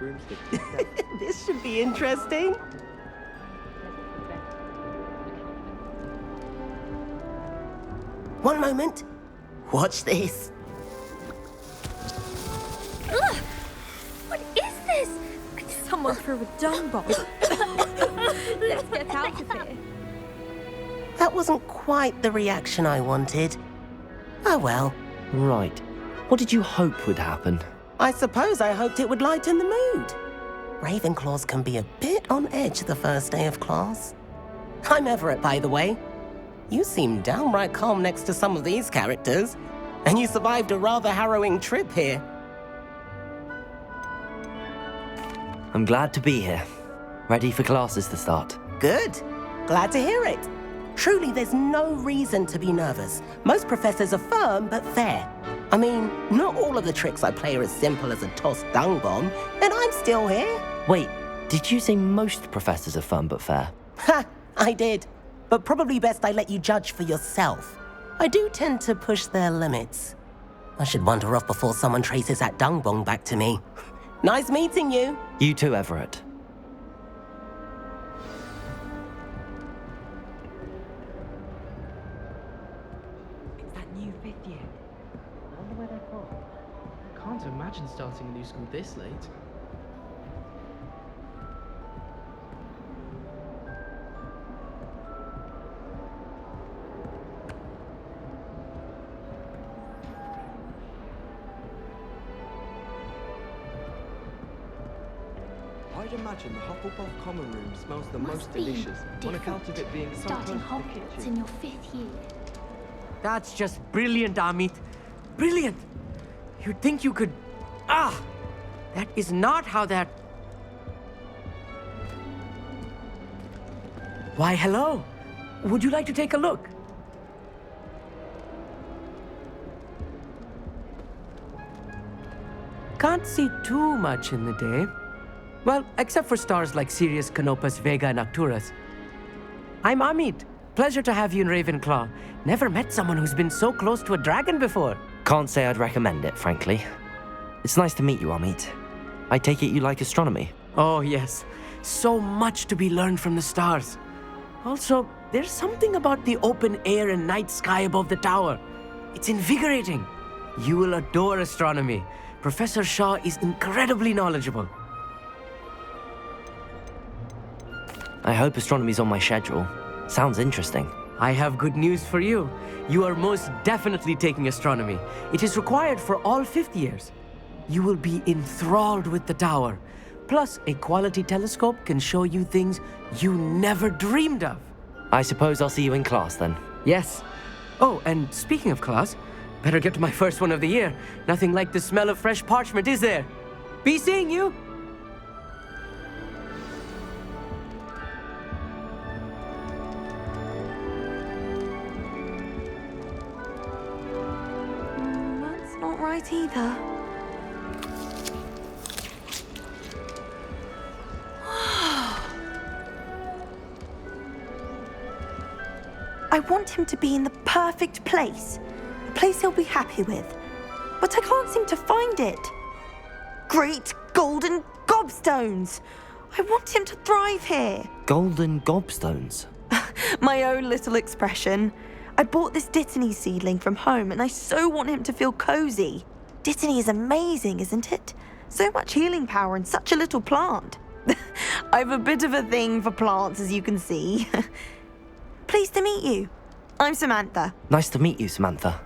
broomstick. This should be interesting. One moment. Watch this. Ugh! What is this? Someone threw a dung bomb. Let's get out of here. That wasn't quite the reaction I wanted. Oh well. Right. What did you hope would happen? I suppose I hoped it would lighten the mood. Ravenclaws can be a bit on edge the first day of class. I'm Everett, by the way. You seem downright calm next to some of these characters, and you survived a rather harrowing trip here. I'm glad to be here. Ready for classes to start. Good. Glad to hear it. Truly, there's no reason to be nervous. Most professors are firm but fair. I mean, not all of the tricks I play are as simple as a tossed dung bomb, and I'm still here. Wait, did you say most professors are fun but fair? Ha! I did. But probably best I let you judge for yourself. I do tend to push their limits. I should wander off before someone traces that dung bomb back to me. Nice meeting you. You too, Everett. It's that new fifth year. I wonder where they're from. I can't imagine starting a new school this late. I'd imagine the Hufflepuff common room smells the Must most be delicious on account of it being so starting close to the Hogwarts kitchen. in your 5th year. That's just brilliant, Amit. Brilliant. You'd think you could... Ah! That is not how that... Why, hello. Would you like to take a look? Can't see too much in the day. Well, except for stars like Sirius, Canopus, Vega, and Arcturus. I'm Amit. Pleasure to have you in Ravenclaw. Never met someone who's been so close to a dragon before. Can't say I'd recommend it, frankly. It's nice to meet you, Amit. I take it you like astronomy. Oh, yes. So much to be learned from the stars. Also, there's something about the open air and night sky above the tower. It's invigorating. You will adore astronomy. Professor Shaw is incredibly knowledgeable. I hope astronomy's on my schedule. Sounds interesting. I have good news for you. You are most definitely taking astronomy. It is required for all 5th years. You will be enthralled with the tower. Plus, a quality telescope can show you things you never dreamed of. I suppose I'll see you in class then. Yes. Oh, and speaking of class, better get to my first one of the year. Nothing like the smell of fresh parchment, is there? Be seeing you. That's not right either. I want him to be in the perfect place. A place he'll be happy with. But I can't seem to find it. Great golden gobstones! I want him to thrive here. Golden gobstones. My own little expression. I bought this Dittany seedling from home and I so want him to feel cozy. Dittany is amazing, isn't it? So much healing power in such a little plant. I've a bit of a thing for plants, as you can see. Pleased to meet you. I'm Samantha. Nice to meet you, Samantha.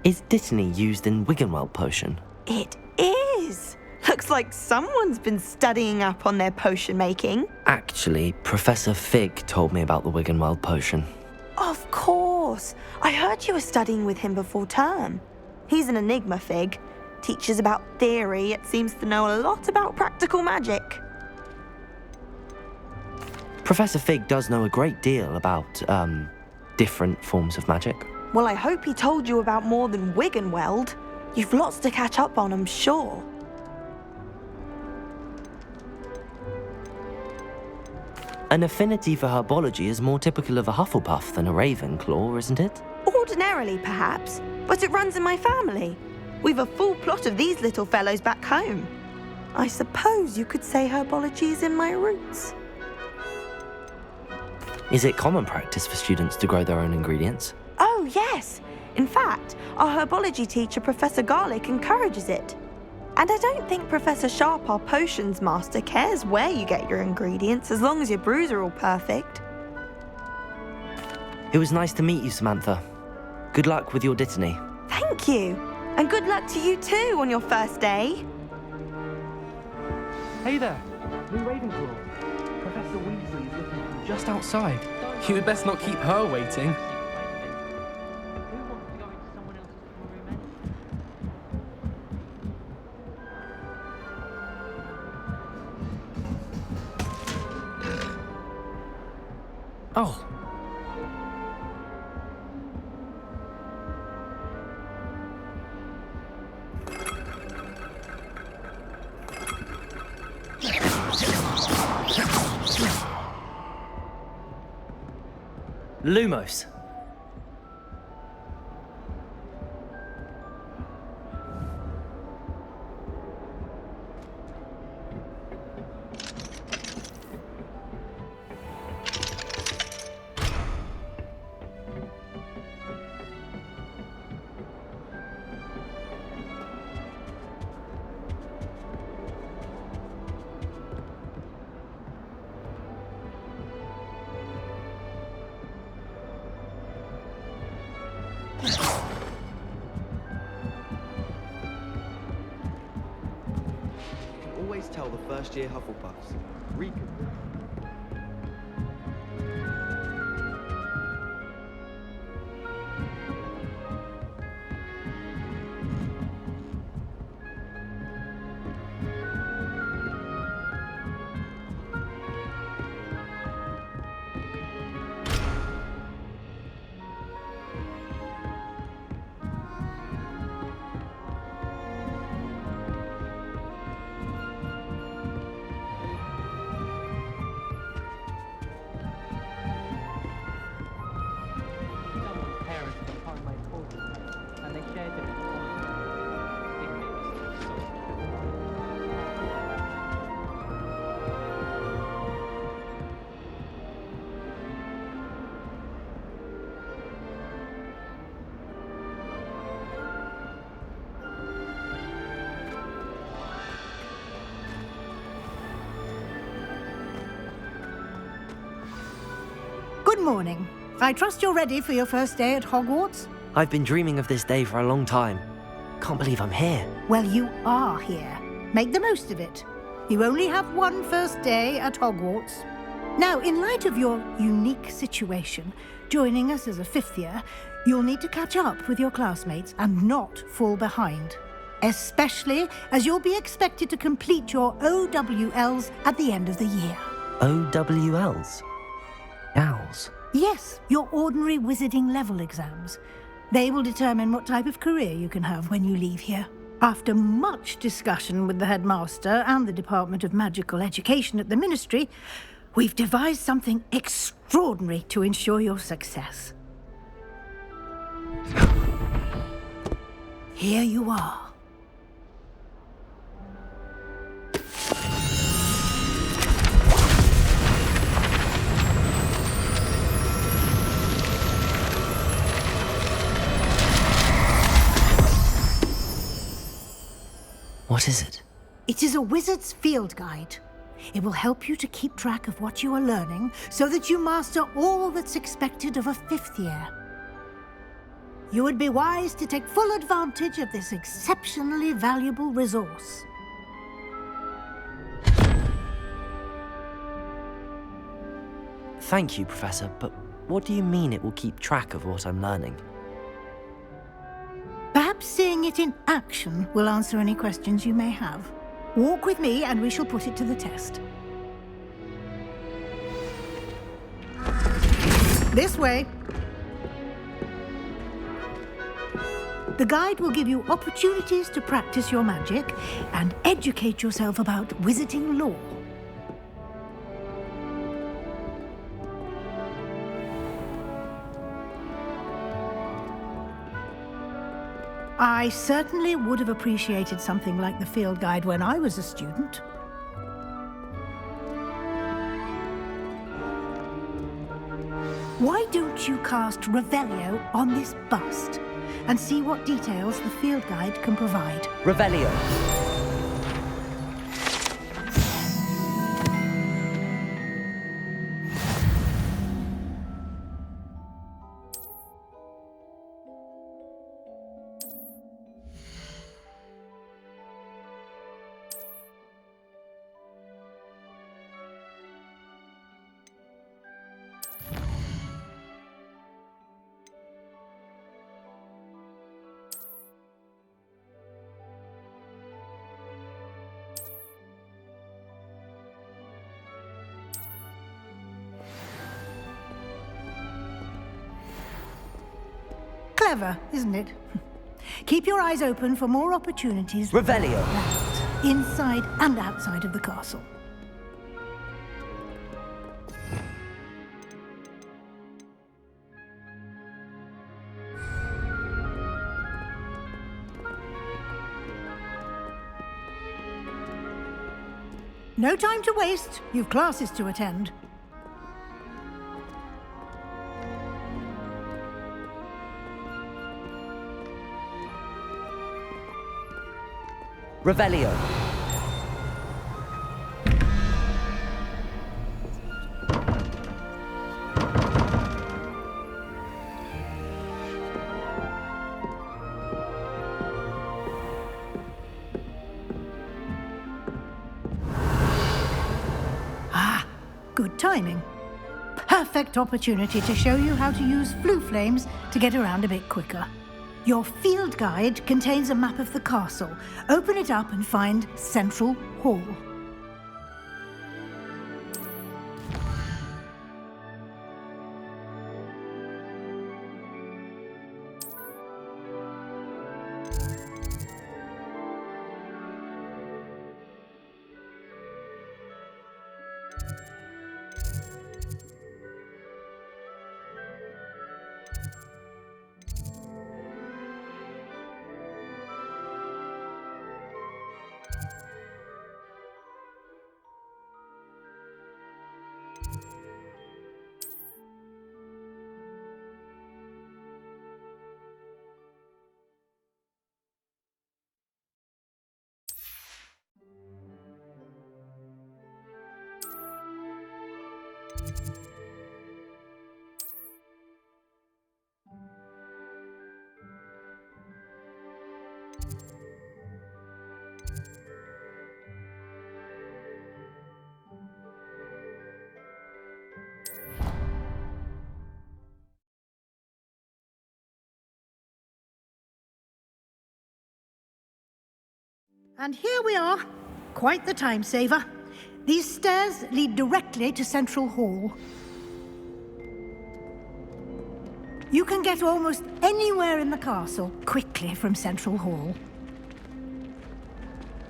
Is Dittany used in Wiggenweld potion? It is. Looks like someone's been studying up on their potion making. Actually, Professor Fig told me about the Wiggenweld potion. Of course. I heard you were studying with him before term. He's an enigma, Fig. Teaches about theory, yet seems to know a lot about practical magic. Professor Fig does know a great deal about, different forms of magic. Well, I hope he told you about more than Wiggenweld. You've lots to catch up on, I'm sure. An affinity for herbology is more typical of a Hufflepuff than a Ravenclaw, isn't it? Ordinarily, perhaps, but it runs in my family. We've a full plot of these little fellows back home. I suppose you could say herbology is in my roots. Is it common practice for students to grow their own ingredients? Oh, yes. In fact, our herbology teacher, Professor Garlick, encourages it. And I don't think Professor Sharp, our potions master, cares where you get your ingredients as long as your brews are all perfect. It was nice to meet you, Samantha. Good luck with your dittany. Thank you. And good luck to you too on your first day. Hey there, New Ravenclaw. Professor Weasley is looking for you just outside. You had best not keep her waiting. Oh. Lumos. Always tell the first-year Hufflepuffs. Someone's parents were part of my portrait, and they shared it. Good morning. I trust you're ready for your first day at Hogwarts? I've been dreaming of this day for a long time. Can't believe I'm here. Well, you are here. Make the most of it. You only have one first day at Hogwarts. Now, in light of your unique situation, joining us as a fifth year, you'll need to catch up with your classmates and not fall behind. Especially as you'll be expected to complete your OWLs at the end of the year. OWLs? Owls? Yes, your ordinary wizarding level exams. They will determine what type of career you can have when you leave here. After much discussion with the headmaster and the Department of Magical Education at the Ministry, we've devised something extraordinary to ensure your success. Here you are. What is it? It is a wizard's field guide. It will help you to keep track of what you are learning so that you master all that's expected of a fifth year. You would be wise to take full advantage of this exceptionally valuable resource. Thank you, Professor, but what do you mean it will keep track of what I'm learning? Perhaps seeing it in action will answer any questions you may have. Walk with me and we shall put it to the test. This way. The guide will give you opportunities to practice your magic and educate yourself about wizarding lore. I certainly would have appreciated something like the field guide when I was a student. Why don't you cast Revelio on this bust and see what details the field guide can provide? Revelio. Clever, isn't it? Keep your eyes open for more opportunities. Revelio. Inside and outside of the castle. No time to waste. You've classes to attend. Revelio. Ah, good timing. Perfect opportunity to show you how to use flue flames to get around a bit quicker. Your field guide contains a map of the castle. Open it up and find Central Hall. And here we are. Quite the time saver. These stairs lead directly to Central Hall. You can get almost anywhere in the castle quickly from Central Hall.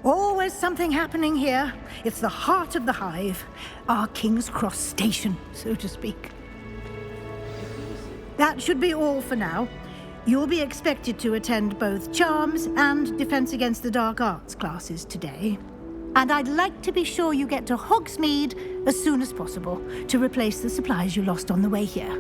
Always something happening here. It's the heart of the hive, our King's Cross station, so to speak. That should be all for now. You'll be expected to attend both Charms and Defense Against the Dark Arts classes today. And I'd like to be sure you get to Hogsmeade as soon as possible to replace the supplies you lost on the way here.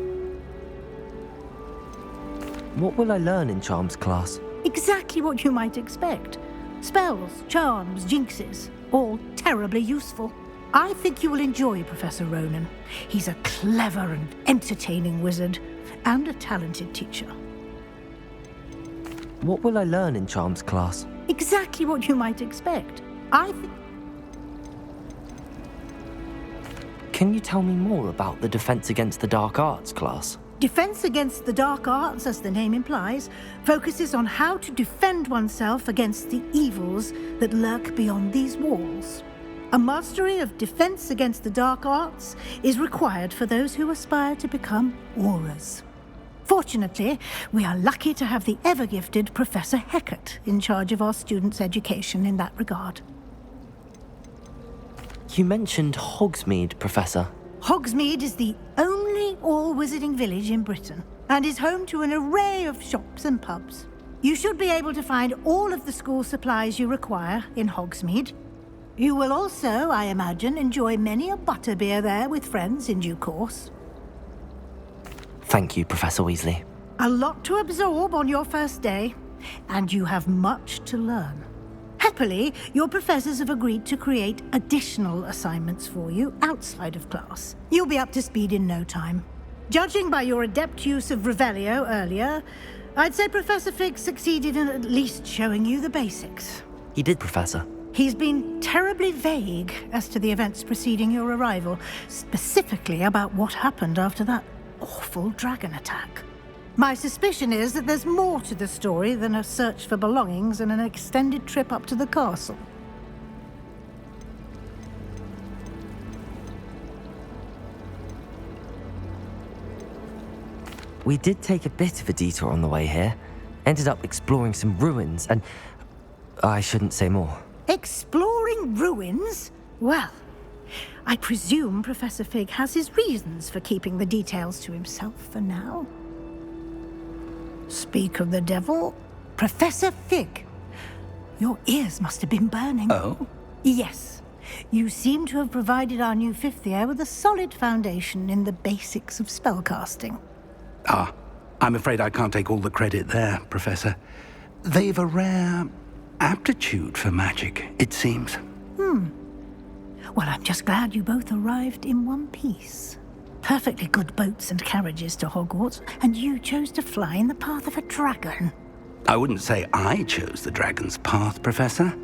What will I learn in Charms class? Exactly what you might expect. Spells, charms, jinxes, all terribly useful. I think you will enjoy Professor Ronan. He's a clever and entertaining wizard, and a talented teacher. What will I learn in Charms class? Exactly what you might expect. Can you tell me more about the Defense Against the Dark Arts class? Defense Against the Dark Arts, as the name implies, focuses on how to defend oneself against the evils that lurk beyond these walls. A mastery of Defense Against the Dark Arts is required for those who aspire to become auras. Fortunately, we are lucky to have the ever-gifted Professor Heckert in charge of our students' education in that regard. You mentioned Hogsmeade, Professor. Hogsmeade is the only all-wizarding village in Britain and is home to an array of shops and pubs. You should be able to find all of the school supplies you require in Hogsmeade. You will also, I imagine, enjoy many a butterbeer there with friends in due course. Thank you, Professor Weasley. A lot to absorb on your first day, and you have much to learn. Happily, your professors have agreed to create additional assignments for you outside of class. You'll be up to speed in no time. Judging by your adept use of Revelio earlier, I'd say Professor Fig succeeded in at least showing you the basics. He did, Professor. He's been terribly vague as to the events preceding your arrival, specifically about what happened after that awful dragon attack. My suspicion is that there's more to the story than a search for belongings and an extended trip up to the castle. We did take a bit of a detour on the way here. Ended up exploring some ruins and... I shouldn't say more. Exploring ruins? Well, I presume Professor Fig has his reasons for keeping the details to himself for now. Speak of the devil, Professor Fig. Your ears must have been burning. Oh? Yes. You seem to have provided our new fifth year with a solid foundation in the basics of spellcasting. Ah, I'm afraid I can't take all the credit there, Professor. They've a rare aptitude for magic, it seems. Well, I'm just glad you both arrived in one piece. Perfectly good boats and carriages to Hogwarts, and you chose to fly in the path of a dragon. I wouldn't say I chose the dragon's path, Professor.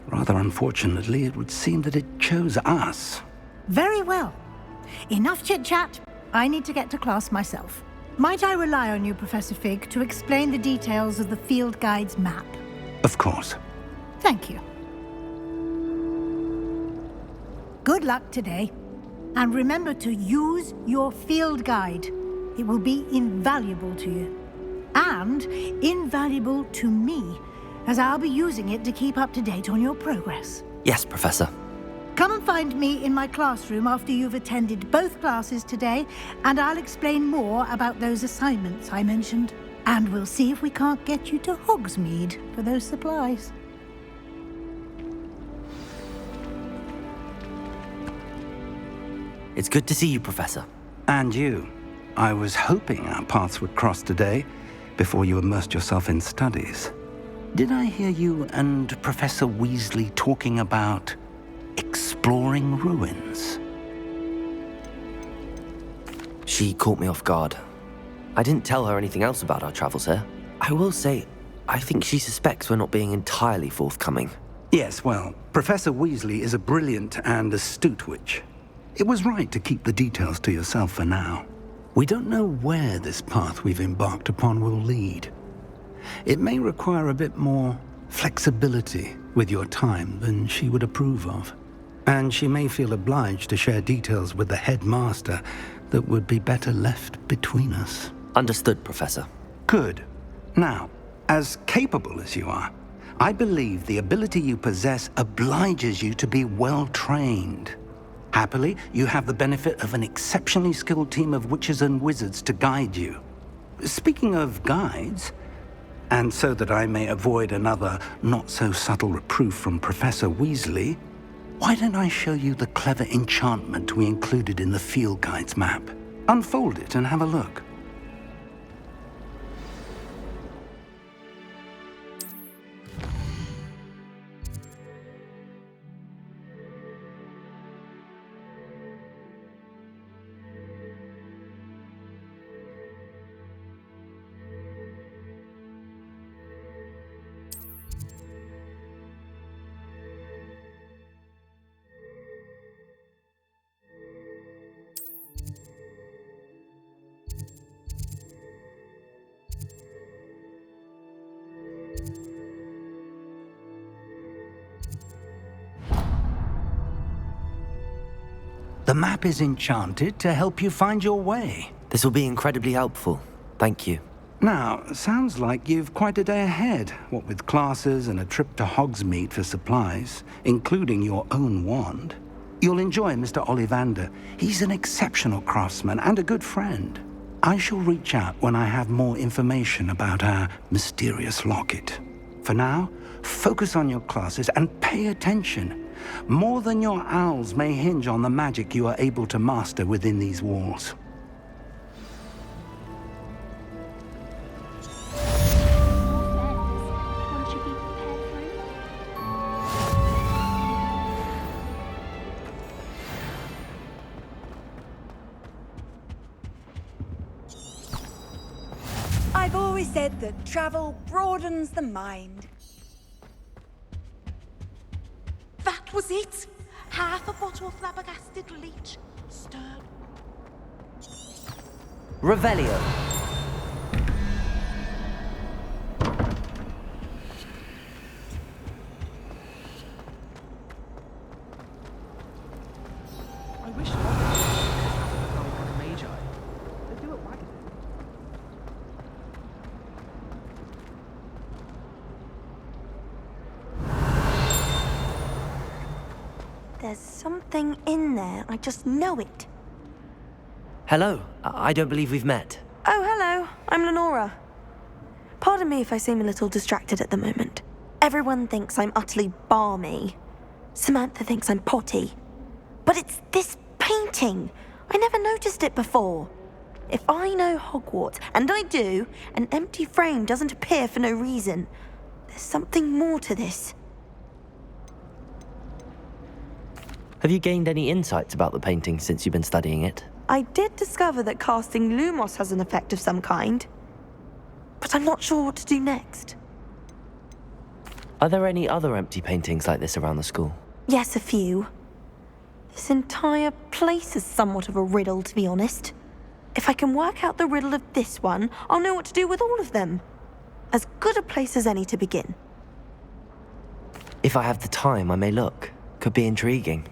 Rather unfortunately, it would seem that it chose us. Very well. Enough chit-chat. I need to get to class myself. Might I rely on you, Professor Fig, to explain the details of the field guide's map? Of course. Thank you. Good luck today. And remember to use your field guide. It will be invaluable to you. And invaluable to me, as I'll be using it to keep up to date on your progress. Yes, Professor. Come and find me in my classroom after you've attended both classes today, and I'll explain more about those assignments I mentioned. And we'll see if we can't get you to Hogsmeade for those supplies. It's good to see you, Professor. And you. I was hoping our paths would cross today, before you immersed yourself in studies. Did I hear you and Professor Weasley talking about exploring ruins? She caught me off guard. I didn't tell her anything else about our travels here. I will say, I think she suspects we're not being entirely forthcoming. Yes, well, Professor Weasley is a brilliant and astute witch. It was right to keep the details to yourself for now. We don't know where this path we've embarked upon will lead. It may require a bit more flexibility with your time than she would approve of. And she may feel obliged to share details with the headmaster that would be better left between us. Understood, Professor. Good. Now, as capable as you are, I believe the ability you possess obliges you to be well trained. Happily, you have the benefit of an exceptionally skilled team of witches and wizards to guide you. Speaking of guides, and so that I may avoid another not-so-subtle reproof from Professor Weasley, why don't I show you the clever enchantment we included in the field guide's map? Unfold it and have a look. The map is enchanted to help you find your way. This will be incredibly helpful. Thank you. Now, sounds like you've quite a day ahead, what with classes and a trip to Hogsmeade for supplies, including your own wand. You'll enjoy Mr. Ollivander. He's an exceptional craftsman and a good friend. I shall reach out when I have more information about our mysterious locket. For now, focus on your classes and pay attention. More than your owls may hinge on the magic you are able to master within these walls. One should be prepared for it. I've always said that travel broadens the mind. That was it! Half a bottle of flabbergasted leech. Stirred. Revelio. I wish Hogwarts had a magi. They do it right. There's something in there. I just know it. Hello. I don't believe we've met. Oh, hello. I'm Lenora. Pardon me if I seem a little distracted at the moment. Everyone thinks I'm utterly balmy. Samantha thinks I'm potty. But it's this painting. I never noticed it before. If I know Hogwarts, and I do, an empty frame doesn't appear for no reason. There's something more to this. Have you gained any insights about the painting since you've been studying it? I did discover that casting Lumos has an effect of some kind. But I'm not sure what to do next. Are there any other empty paintings like this around the school? Yes, a few. This entire place is somewhat of a riddle, to be honest. If I can work out the riddle of this one, I'll know what to do with all of them. As good a place as any to begin. If I have the time, I may look. Could be intriguing.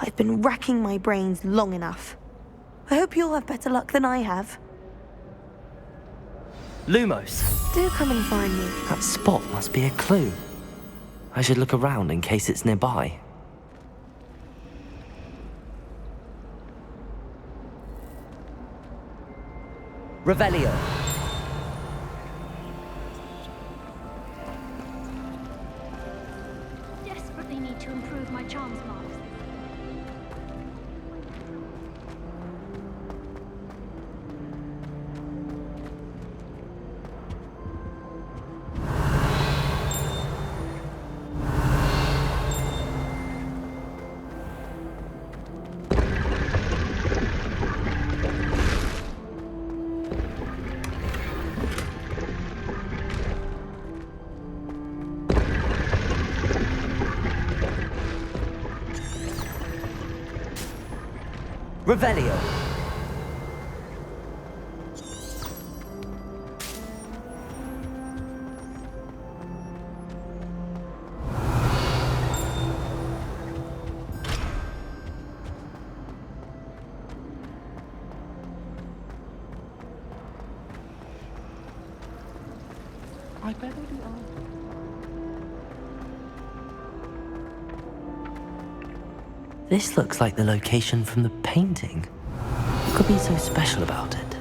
I've been racking my brains long enough. I hope you'll have better luck than I have. Lumos. Do come and find me. That spot must be a clue. I should look around in case it's nearby. Revelio. Desperately need to improve my charms marks. Revelio. I better be on. This looks like the location from the painting. What could be so special about it?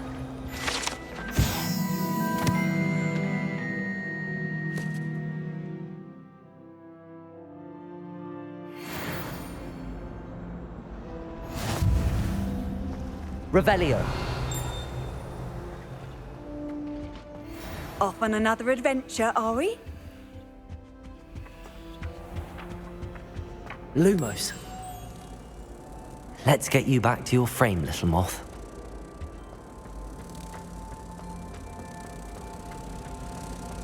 Revelio. Off on another adventure, are we? Lumos. Let's get you back to your frame, little moth.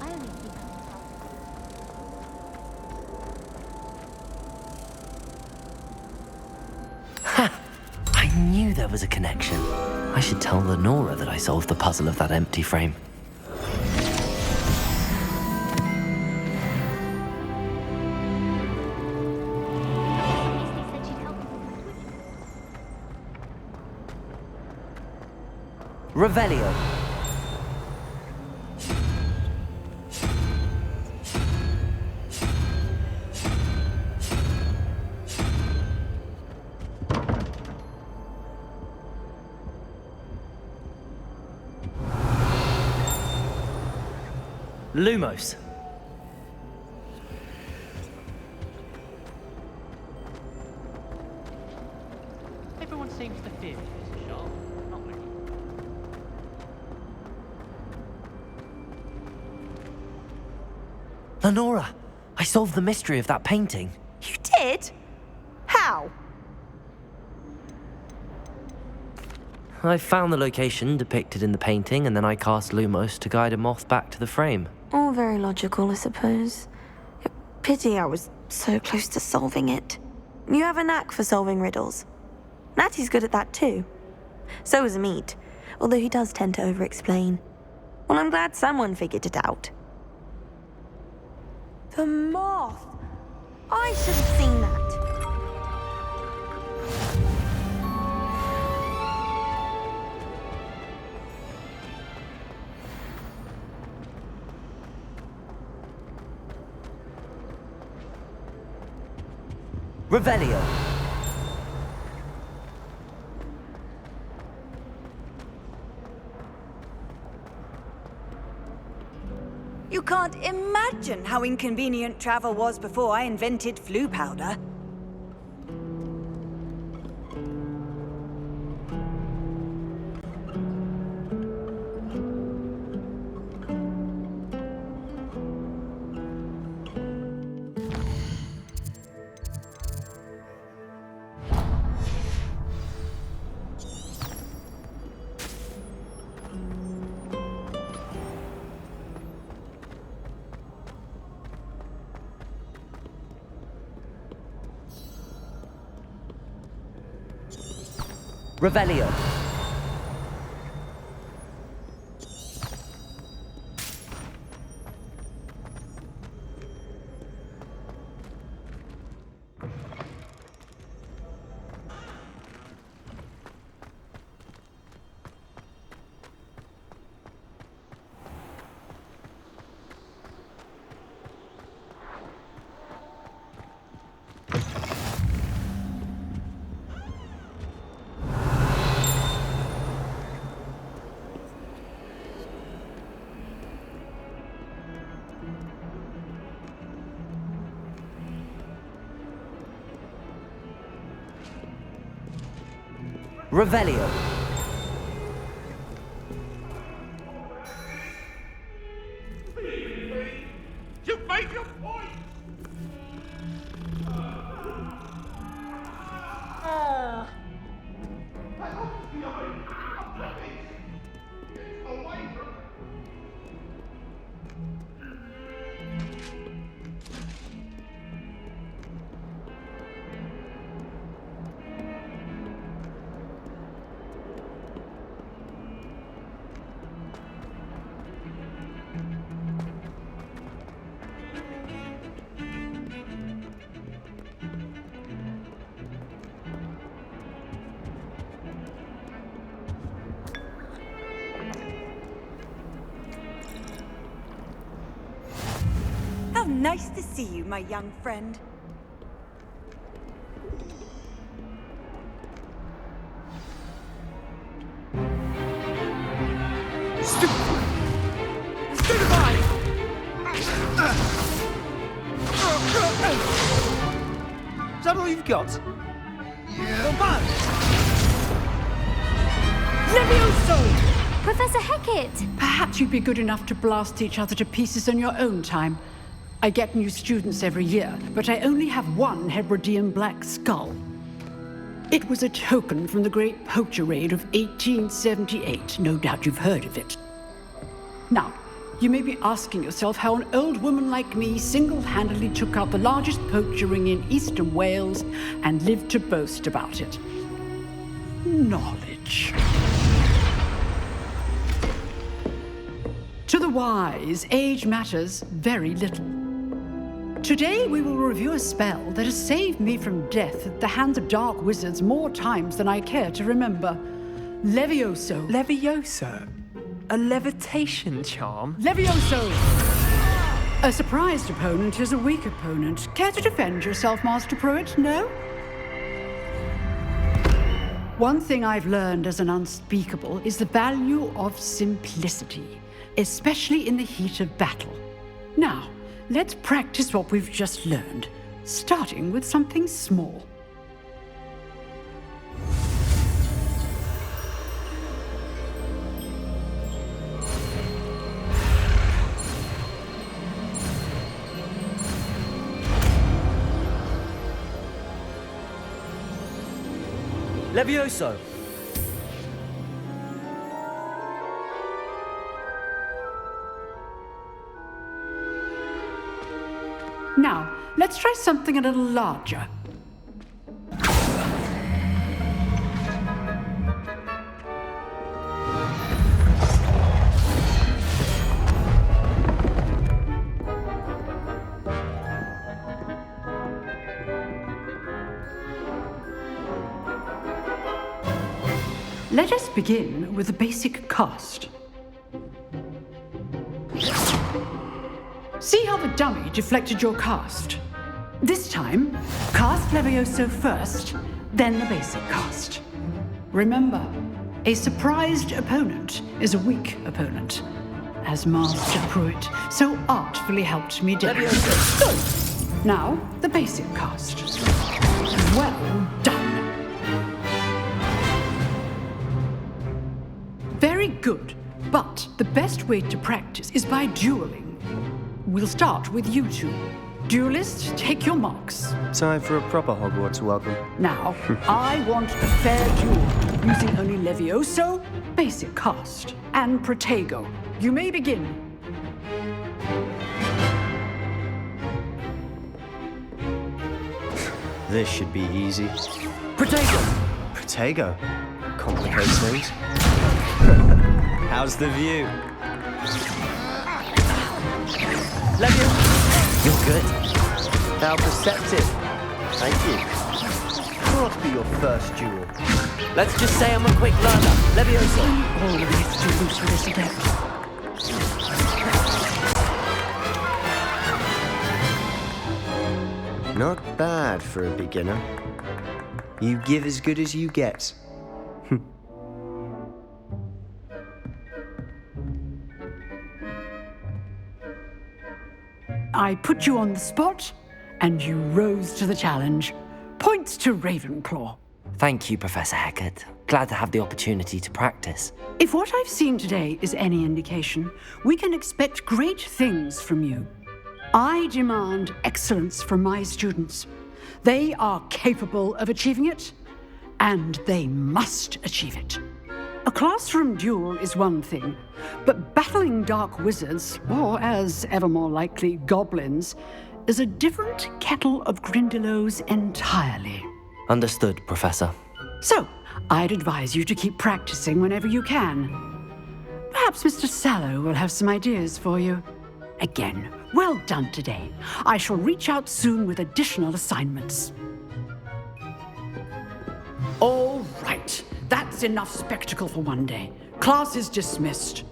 I only keep up Ha! I knew there was a connection. I should tell Lenora that I solved the puzzle of that empty frame. Revelio. Lumos. Everyone seems to fear this shop, not we? Lenora, I solved the mystery of that painting. You did? How? I found the location depicted in the painting, and then I cast Lumos to guide a moth back to the frame. All very logical, I suppose. Pity I was so close to solving it. You have a knack for solving riddles. Natty's good at that too. So is Meat, although he does tend to over-explain. Well, I'm glad someone figured it out. The moth! I should have seen that. Revelio. You can't imagine how inconvenient travel was before I invented flu powder. Revelio. Revelio. You made your point! How nice to see you, my young friend. Is that all you've got? Yeah. Levioso! Professor Hecat! Perhaps you'd be good enough to blast each other to pieces in your own time. I get new students every year, but I only have one Hebridean black skull. It was a token from the Great Poacher Raid of 1878. No doubt you've heard of it. Now, you may be asking yourself how an old woman like me single-handedly took out the largest poacher ring in eastern Wales and lived to boast about it. Knowledge. To the wise, age matters very little. Today we will review a spell that has saved me from death at the hands of dark wizards more times than I care to remember. Levioso. Levioso? A levitation charm? Levioso! A surprised opponent is a weak opponent. Care to defend yourself, Master Pruitt? No? One thing I've learned as an unspeakable is the value of simplicity, especially in the heat of battle. Now, let's practice what we've just learned, starting with something small. Levioso! Now, let's try something a little larger. Let us begin with the basic cast. See how the dummy deflected your cast? This time, cast Levioso first, then the basic cast. Remember, a surprised opponent is a weak opponent, as Master Pruitt so artfully helped me demonstrate. Now, the basic cast. Well done. Very good, but the best way to practice is by dueling. We'll start with you two. Duelists, take your marks. Time for a proper Hogwarts welcome. Now, I want a fair duel, using only Levioso, basic cast, and Protego. You may begin. This should be easy. Protego! Protego? Complicates things. How's the view? Levio! You're good. How perceptive. Thank you. Can't be your first duel. Let's just say I'm a quick learner. Levioso! All of the extra loose for this adept. Not bad for a beginner. You give as good as you get. I put you on the spot, and you rose to the challenge. Points to Ravenclaw. Thank you, Professor Hecat. Glad to have the opportunity to practice. If what I've seen today is any indication, we can expect great things from you. I demand excellence from my students. They are capable of achieving it, and they must achieve it. A classroom duel is one thing, but battling dark wizards, or as ever more likely, goblins, is a different kettle of Grindylows entirely. Understood, Professor. So, I'd advise you to keep practicing whenever you can. Perhaps Mr. Sallow will have some ideas for you. Again, well done today. I shall reach out soon with additional assignments. All right. That's enough spectacle for one day. Class is dismissed.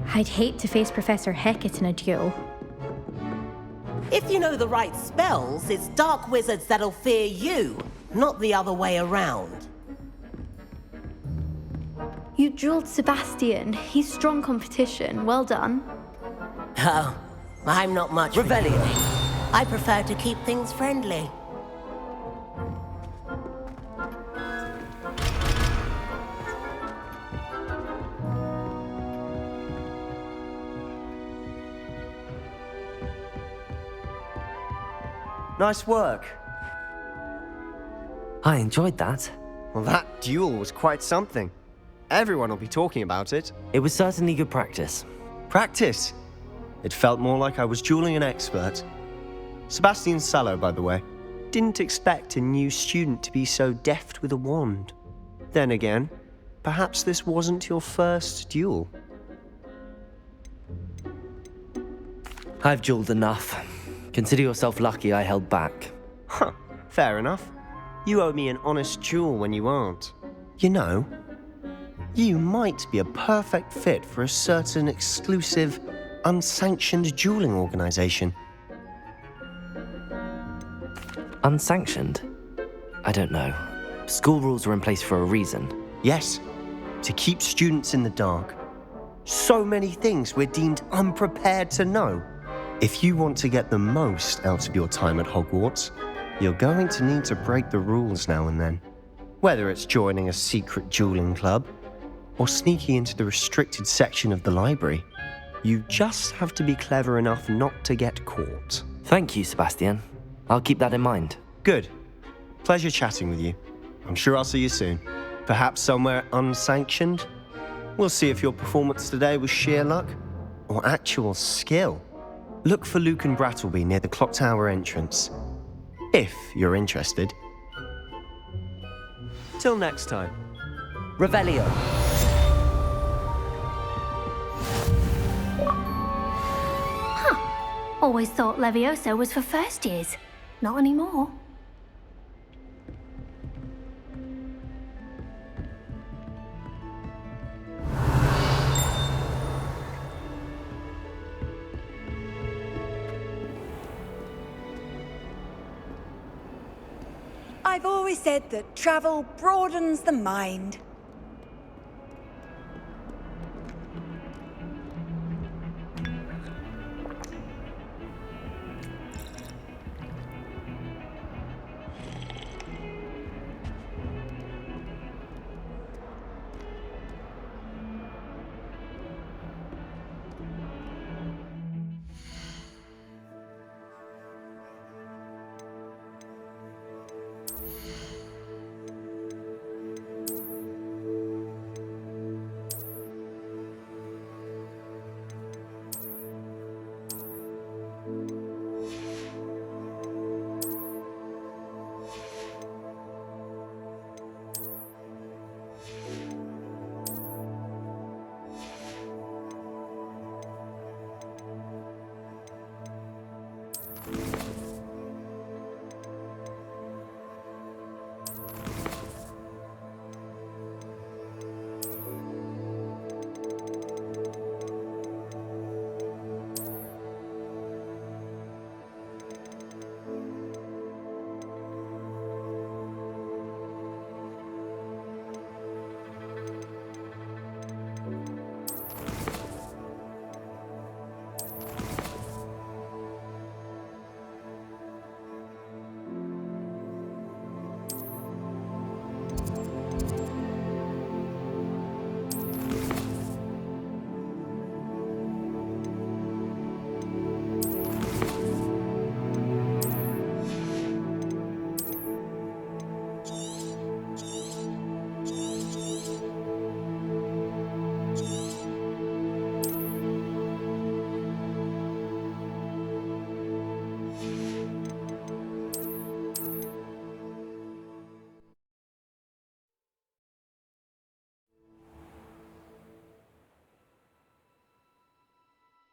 I'd hate to face Professor Hecat in a duel. If you know the right spells, it's dark wizards that'll fear you, not the other way around. You dueled Sebastian. He's strong competition. Well done. Oh, I'm not much for Revelio. dueling. I prefer to keep things friendly. Nice work. I enjoyed that. Well, that duel was quite something. Everyone will be talking about it. It was certainly good practice. Practice? It felt more like I was dueling an expert. Sebastian Sallow, by the way. Didn't expect a new student to be so deft with a wand. Then again, perhaps this wasn't your first duel. I've dueled enough. Consider yourself lucky I held back. Huh, fair enough. You owe me an honest duel when you aren't. You know, you might be a perfect fit for a certain exclusive, unsanctioned dueling organization. Unsanctioned? I don't know. School rules are in place for a reason. Yes, to keep students in the dark. So many things we're deemed unprepared to know. If you want to get the most out of your time at Hogwarts, you're going to need to break the rules now and then. Whether it's joining a secret dueling club or sneaking into the restricted section of the library, you just have to be clever enough not to get caught. Thank you, Sebastian. I'll keep that in mind. Good. Pleasure chatting with you. I'm sure I'll see you soon. Perhaps somewhere unsanctioned? We'll see if your performance today was sheer luck or actual skill. Look for Luke and Brattleby near the clock tower entrance, if you're interested. Till next time. Revelio. Always thought Levioso was for first years. Not anymore. I've always said that travel broadens the mind.